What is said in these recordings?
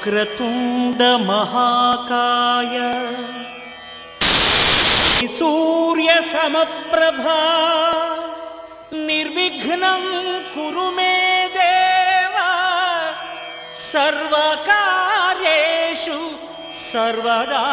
వక్రతుండ మహాకాయ సూర్య సమప్రభా నిర్విఘ్నం కురు మే దేవ సర్వకార్యేషు సర్వదా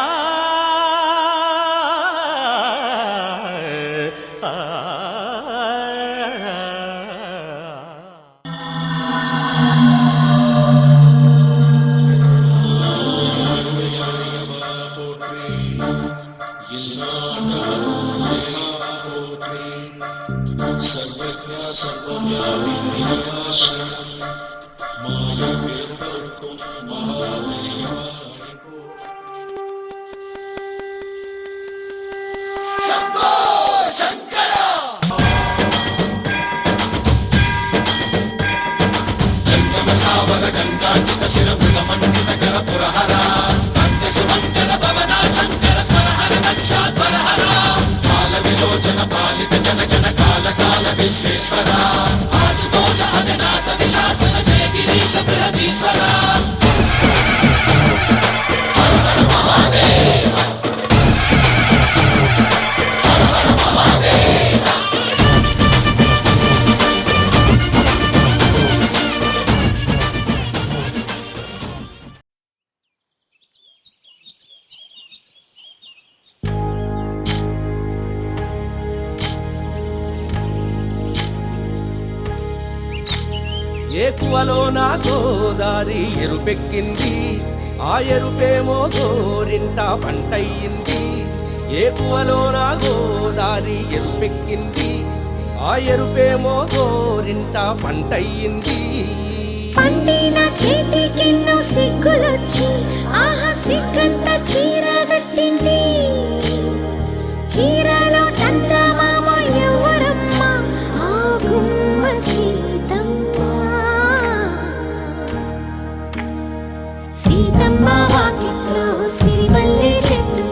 ఏకువలో నా గోదారి ఎరుపెక్కింది, ఆ ఎరుపేమో గోరింట పంటయ్యింది. ఏకువలో నా గోదారి ఎరుపెక్కింది, ఆ ఎరుపేమో గోరింట పంటయ్యింది. పండిన చేతికెన్నో సిగ్గులొచ్చి ఆహా సిగ్గంత చీర కట్టింది. చీరలో చందమామ ఎవరమ్మ, ఆ గుమ్మ సీతమ్మ. సీతమ్మ వాకిట్లో సిరిమల్లె చెట్టు,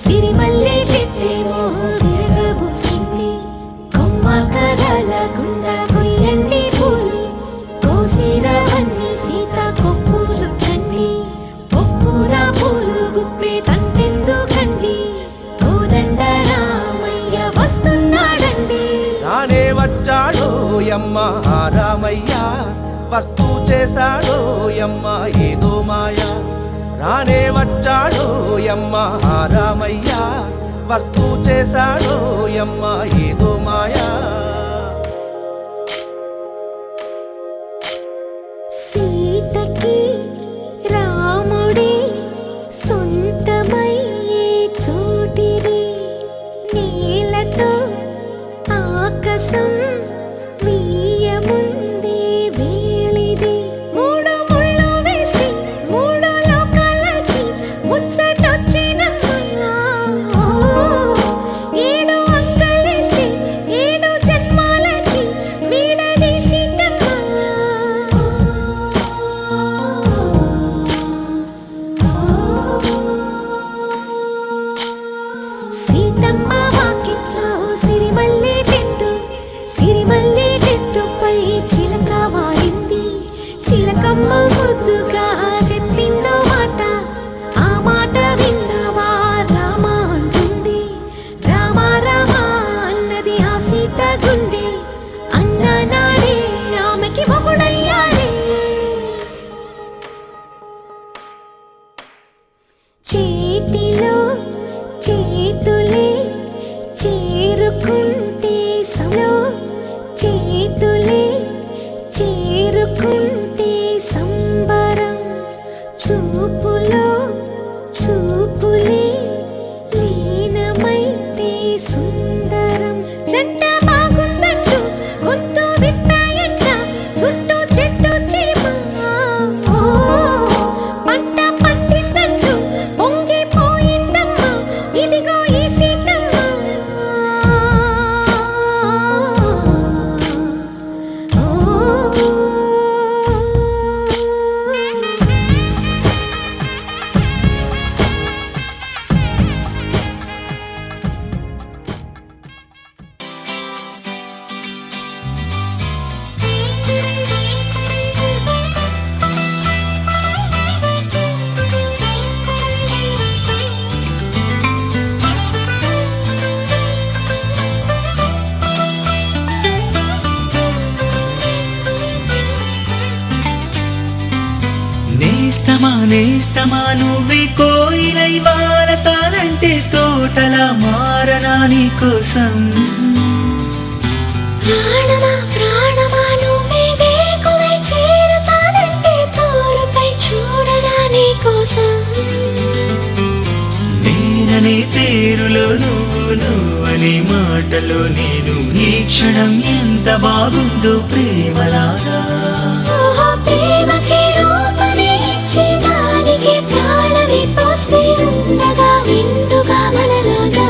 సిరిమల్లె చెట్టేమో తిరగబూసింది. కొమ్మ కదలకుండా కొయ్యండి పూలు, కోసిరవన్నీ సీత కొప్పు చుట్టండి. కొప్పున పూలు గుప్పే తంతెందుకండి, కోదండ రామయ్య వస్తున్నాడండి. రానే వచ్చాడో యమ్మ ఆ రామయ్య, వస్తూ చేశాడో యమ్మ ఏదో మాయ. రానే వచ్చాడో యమ్మ ఆ రామయ్య, వస్తూ చేశాడో యమ్మ ఏదో మాయా. సీతకి రాముడే సొంతమయ్యే చోటిది, నేలతో ఆకాశం వీయముందే వేళిది. మూడు ముళ్ళు వేస్తే మూడు లోకాలకి ముచ్చటొచ్చినమ్మా. ఏడు అంగలేస్తే ఏడు జన్మాలకి వీడదీసితమ్మా. సీతమ్మ వాకిట్లో సిరిమల్లె చెట్టు, సిరిమల్లె చెట్టుపై చిలక వాలింది. చిలకమ్మ ముద్దుగా చెప్పిందో మాట, ఆ మాట విన్నవా రామ అంటుంది. రామ రామ అన్నది ఆ సీత గుండె, అన్న నాడే ఆమెకి మొగుడయ్యాడే. చేతిలో చేతులే నేస్తమా నువ్వే కోయిలై వారతానంటే తోటలా మారనా నీ కోసం. ప్రాణమా ప్రాణమా నువ్వే వేకువై చేరతానంటే తోరుపై చూడనా నీ కోసం. నేననే పేరులో నువ్వు నువ్వనే మాటలో నేను ఈ క్షణం ఎంత బాగుందో ప్రేమలాగా. ఓహో ప్రేమకి రూపమే ఇచ్చి దానికి ప్రాణమే పోస్తే ఉండగా విండుగా మనలాగా.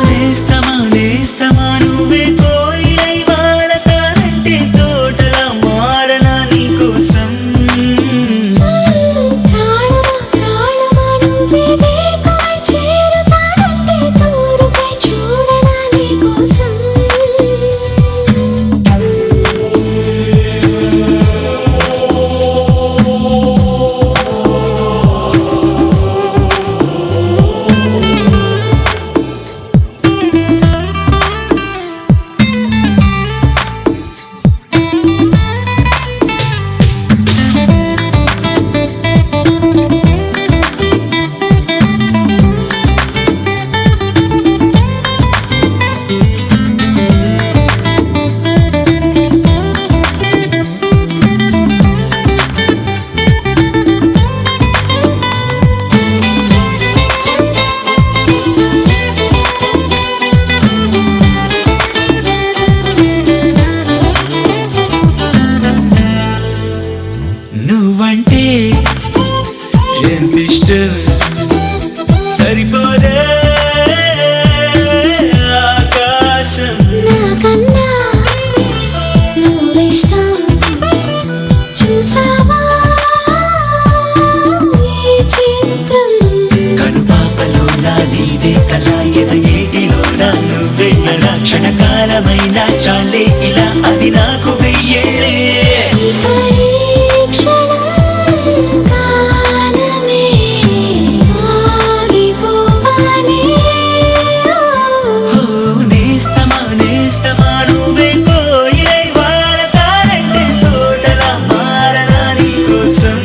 నేస్తమా నేస్తమా నువ్వే కోయిలై వాడతానంటే తోటలా మారనా నీ కోసం. ప్రాణమా ప్రాణమా నువ్వే వేకువై చేరతానంటే తోరుపై చూడనా నీ కోసం. నువ్వంటే ఎంత ఇష్టం సరిపోదే ఆకాశం. నాకన్నా నువ్విష్టం చూసావా ఈ చిత్రం. కనుపాపలో నా నీదే కళ ఎద ఏటిలో నా నువ్వే నా క్షణకాలమైన చాలే ఇలా అది నాకు వెయ్యేళ్ళే. ఇక ఈ క్షణం కాలమే ఆగిపోవాలి. ఓ నేస్తమా నేస్తమా నువ్వే కోయిలై వాడతానంటే తోటలా మారనా నీ కోసం.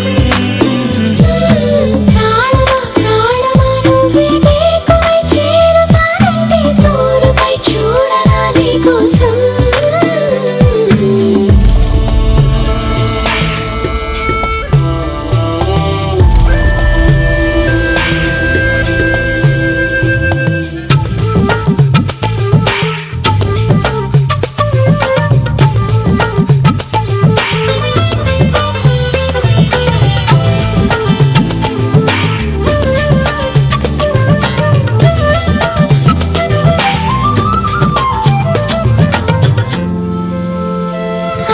ప్రాణమా ప్రాణమా నువ్వే వేకువై చేరతానంటే తోరుపై చూడనా నీ కోసం.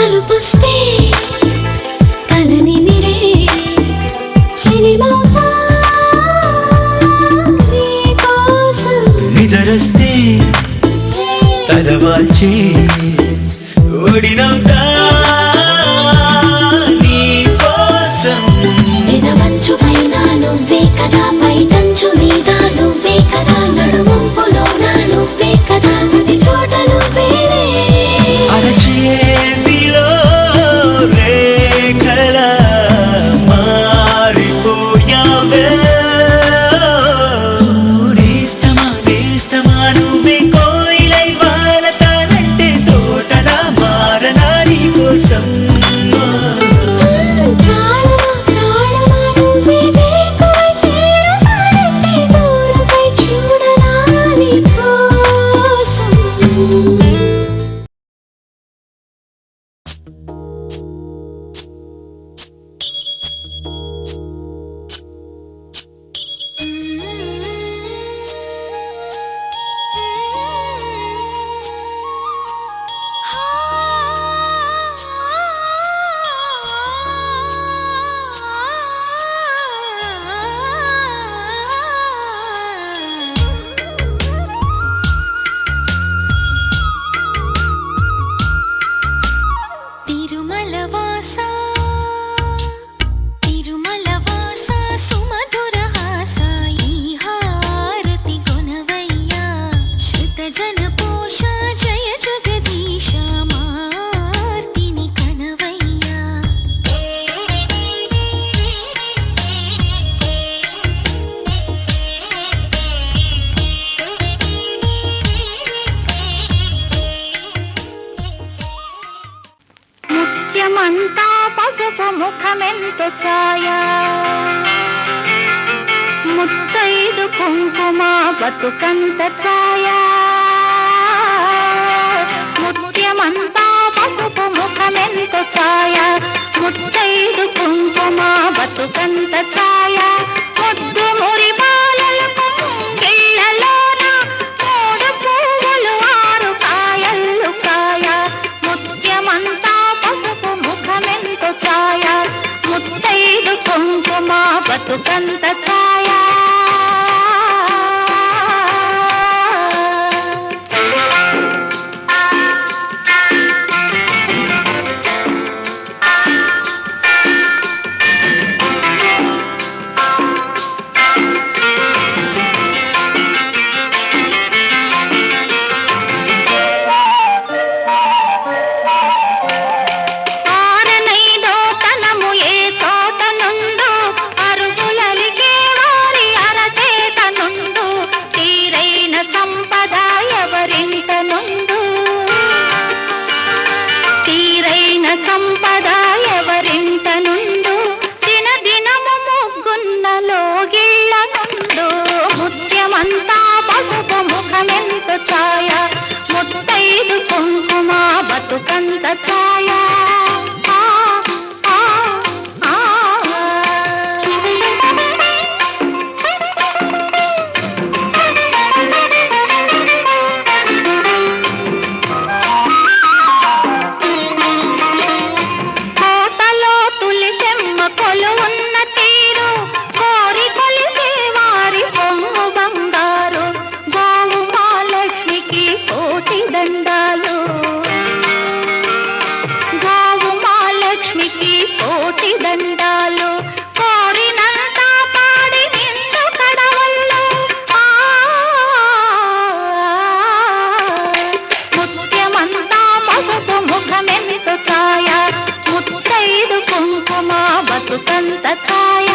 అలుపుస్తే కలని నిరే చెలిమౌతా నీ కోసం. నిదరస్తే తలవాల్చే ఓడినవుతా నీ కోసం. పెదవంచుపైన నువ్వే కదా పైటంచు మీద నువ్వే కదా నడుమంపులోన నువ్వే కదా ప్రతి చోట నువ్వేలే. అరచేతిలో రేఖల మారిపోయావే. నేస్తమా నేస్తమా నువ్వే కోయిలై వాడతానంటే తోటలా మారనా నీ కోసం. ప్రాణమా ప్రాణమా నువ్వే వేకువై చేరతానంటే తోరుపై చూడనా నీ కోసం. ముఖమెంత ఛాయ ముత్తైదు కుంకుమ బతుకంత ఛాయ ముత్యమంతా పసుపు ముఖమెంత ఛాయ ముత్తైదు కుంకుమ బతుకంత ఛాయ ముద్దు మురి బాలలకు గిళ్ళలోన మూడు పువ్వులు ఆరు కాయలు కాయ ముత్యమంతా పసుపు ముఖమెంత ఛాయ ముత్తైదు కుంకుమ బతుకంత ఛాయ సంపద ఎవరింట నుండు దిన దినము ముగ్గున్న లోగిళ్ళ నుండు ముత్యమంతా పసుపు ముఖమెంత ఛాయ ముత్తైదు కుంకుమ బతుకంత ఛాయ దండాలు కోరినంత పాడి నిండు కడవళ్ళు ముత్యమంతా పసుపు ముఖమెంత ఛాయ ముత్తైదు కుంకుమ బతుకంత ఛాయ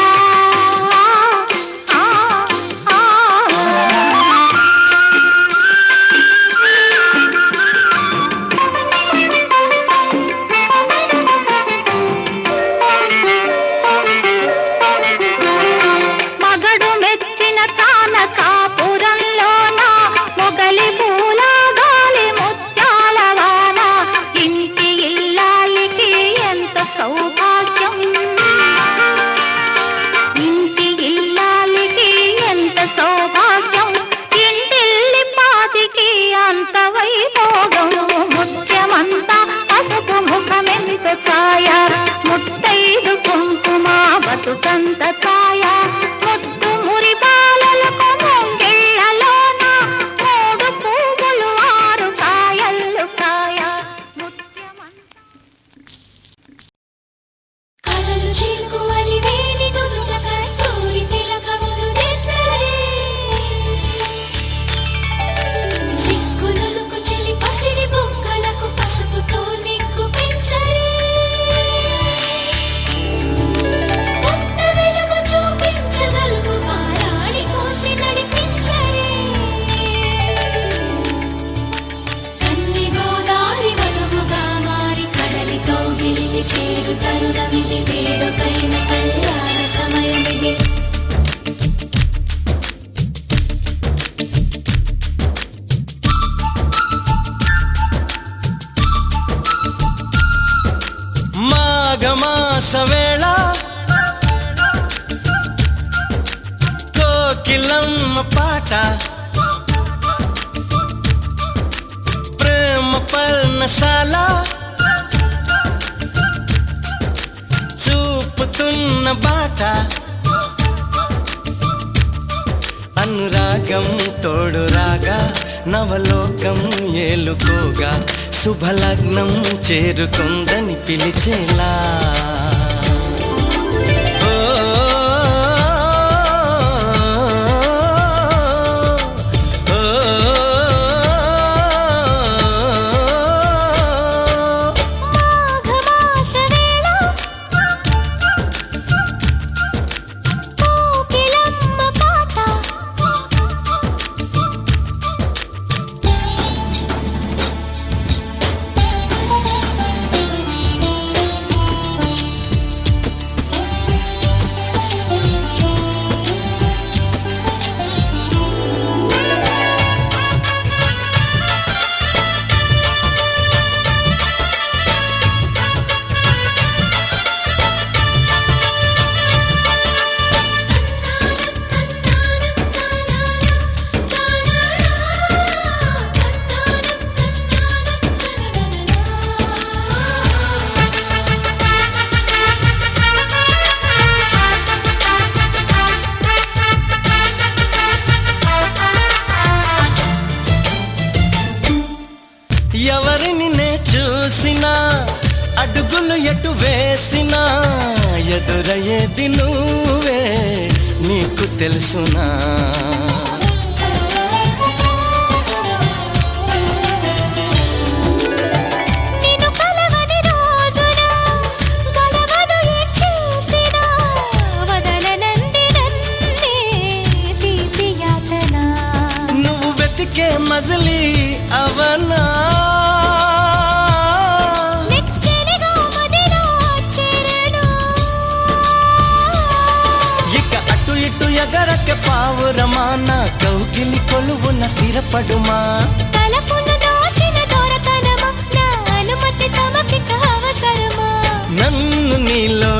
ముత్తైదు కుంకుమ బతుకంత ఛాయ ముద్దు మురి బాలలకు ముంగిళ్ళలోన మూడు పువ్వులు ఆరు కాయలు కాయ ముత్యమంతా కలలు చిలుకువలి వేణి నుదుట కస్తూరి తిలకములు దిద్దరే సిగ్గులకు చెలి పసిడి బొక్కలకు పసుపుతో నిగ్గు పెంచరే చేడు తరుణమిది వేడుకైన కళ్యాణ సమయమిది మాఘమాస వేళ కోకిలమ్మ పాట ప్రేమ పర్ణశాల చూపుతున్న బాట అనురాగం తోడు రాగా నవలోకం ఏలుకోగా శుభలగ్నం చేరుకుందని పిలిచేలా అడుగులు ఎటు వేసినా ఎదురయ్యేది నువ్వే నీకు తెలుసునా నిన్ను కలవని రోజున గడవదు ఏం చేసినా వదలనంది నన్నే తీపి యాతన నువ్వు వెతికే మజిలీ అవనా నెచ్చెలిగా మదిలో చేరను ఇక అటు ఇటు ఎగరక పావురమా నా కౌగిలి కొలువున స్థిరపడుమా తలపును దోచిన దొరతనమా నా అనుమతి తమకిక అవసరమా నన్ను నీలో